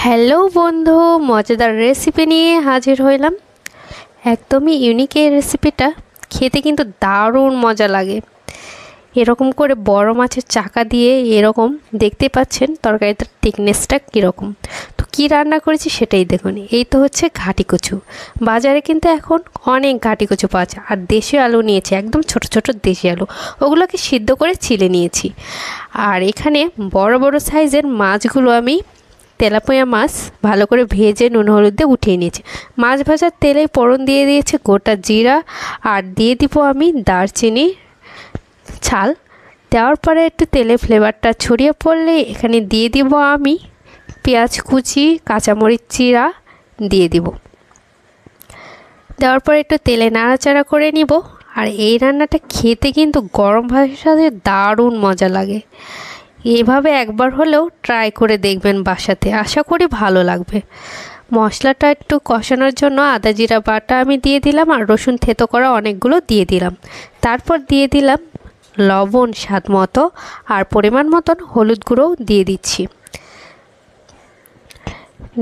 Hello বন্ধু, মজাদার recipe নিয়ে হাজির হইলাম। একদমই ইউনিক এই রেসিপিটা, খেতে কিন্তু দারুণ মজা লাগে। এরকম করে বড় মাছের চাকা দিয়ে এরকম দেখতে পাচ্ছেন তরকারিটার থিকনেসটা কীরকম। তো কী রান্না করেছি সেটাই দেখুন। এই তো হচ্ছে ঘাটি কচু। বাজারে কিন্তু এখন অনেক ঘাটি কচু পাওয়া যায়। আর দেশি আলু নিয়েছি, একদম ছোট ছোট দেশি আলু, ওগুলোকে সিদ্ধ করে ছিলে নিয়েছি। আর এখানে বড় বড় সাইজের মাছগুলো আমি তেলাপিয়া মাছ ভালো করে ভেজে নুন হলুদ দিয়ে উঠিয়ে নিয়েছি। মাছ ভাজার তেলে ফোড়ন দিয়ে দিয়েছি গোটা জিরা, আর দিয়ে দিব আমি দারচিনি ছাল। দেওয়ার পরে একটু তেলে ফ্লেভারটা ছড়িয়ে পড়লে এখানে দিয়ে দিব আমি পেঁয়াজ কুচি, কাঁচামরিচ চিরা দিয়ে দিব। দেওয়ার পরে একটু তেলে নাড়াচাড়া করে নিব। আর এই রান্নাটা খেতে কিন্তু গরম ভাতের সাথে দারুণ মজা লাগে। এভাবে একবার হলেও ট্রাই করে দেখবেন বাসাতে, আশা করি ভালো লাগবে। মশলাটা একটু কষানোর জন্য আদা জিরা বাটা আমি দিয়ে দিলাম, আর রসুন থেতো করা অনেকগুলো দিয়ে দিলাম। তারপর দিয়ে দিলাম লবণ স্বাদ মতো, আর পরিমাণ মতন হলুদ গুঁড়োও দিয়ে দিচ্ছি।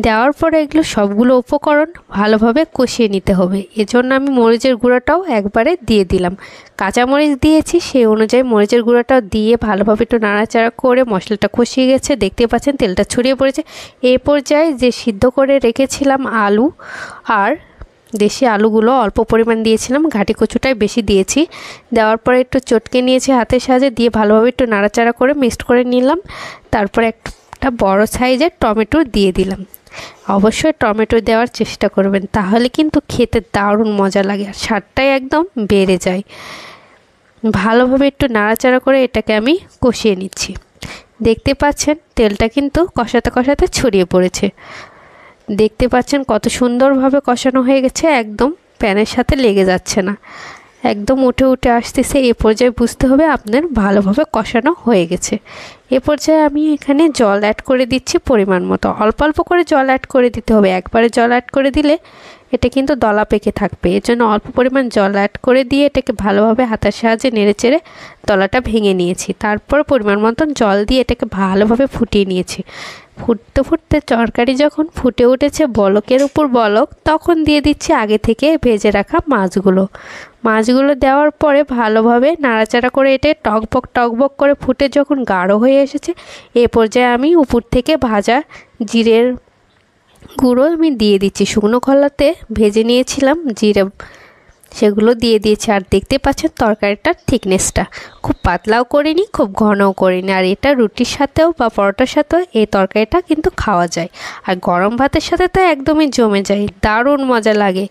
দেওয়ার পরে এগুলো সবগুলো উপকরণ ভালোভাবে কষিয়ে নিতে হবে। এজন্য আমি মরিচের গুঁড়োটাও একবারে দিয়ে দিলাম। কাঁচামরিচ দিয়েছি, সেই অনুযায়ী মরিচের গুঁড়োটাও দিয়ে ভালোভাবে একটু নাড়াচাড়া করে মশলাটা কষিয়ে গেছে, দেখতে পাচ্ছেন তেলটা ছড়িয়ে পড়েছে। এই পর্যায়ে যে সিদ্ধ করে রেখেছিলাম আলু, আর দেশি আলুগুলো অল্প পরিমাণ দিয়েছিলাম, ঘাটি কচুটাই বেশি দিয়েছি। দেওয়ার পরে একটু চটকে নিয়েছি হাতের সাহায্যে, দিয়ে ভালোভাবে একটু নাড়াচাড়া করে মিক্সড করে নিলাম। তারপরে একটা বড় সাইজের টমেটো দিয়ে দিলাম। অবশ্যই টমেটো দেওয়ার চেষ্টা করবেন, তাহলে কিন্তু খেতে দারুণ মজা লাগে আর স্বাদটাই একদম বেড়ে যায়। ভালোভাবে একটু নাড়াচাড়া করে এটাকে আমি কষিয়ে নিচ্ছি। দেখতে পাচ্ছেন তেলটা কিন্তু কষাতে কষাতে ছড়িয়ে পড়েছে। দেখতে পাচ্ছেন কত সুন্দরভাবে কষানো হয়ে গেছে, একদম প্যানের সাথে লেগে যাচ্ছে না, একদম উঠে উঠে আসতেছে। এ পর্যায়ে বুঝতে হবে আপনার ভালোভাবে কষানো হয়ে গেছে। এ পর্যায়ে আমি এখানে জল অ্যাড করে দিচ্ছি পরিমাণ মতো। অল্প অল্প করে জল অ্যাড করে দিতে হবে, একবারে জল অ্যাড করে দিলে এটা কিন্তু দলা পেকে থাকবে। এর জন্য অল্প পরিমাণ জল অ্যাড করে দিয়ে এটাকে ভালোভাবে হাতের সাহায্যে নেড়ে চেড়ে দলাটা ভেঙে নিয়েছি। তারপর পরিমাণ মতন জল দিয়ে এটাকে ভালোভাবে ফুটিয়ে নিয়েছি। ফুটতে ফুটতে তরকারি যখন ফুটে উঠেছে বলকের উপর বলক, তখন দিয়ে দিচ্ছি আগে থেকে ভেজে রাখা মাছগুলো দেওয়ার পরে ভালোভাবে নাড়াচাড়া করে এটা টকবক করে ফুটে যখন গাঢ় হয়ে এসেছে, এ পর্যায়ে আমি উপর থেকে ভাজা জিরের গুঁড়ো আমি দিয়ে দিচ্ছি। শুকনো খোলাতে ভেজে নিয়েছিলাম জিরে, সেগুলো দিয়ে দিয়েছি। আর দেখতে পাচ্ছেন তরকারিটার থিকনেসটা খুব পাতলাও করিনি, খুব ঘনও করিনি। আর এটা রুটির সাথেও বা পরোটার সাথেও এই তরকারিটা কিন্তু খাওয়া যায়। আর গরম ভাতের সাথে তো একদমই জমে যায়, দারুণ মজা লাগে।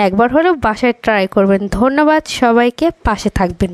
একবার হলেও বাসায় ট্রাই করবেন। ধন্যবাদ সবাইকে, পাশে থাকবেন।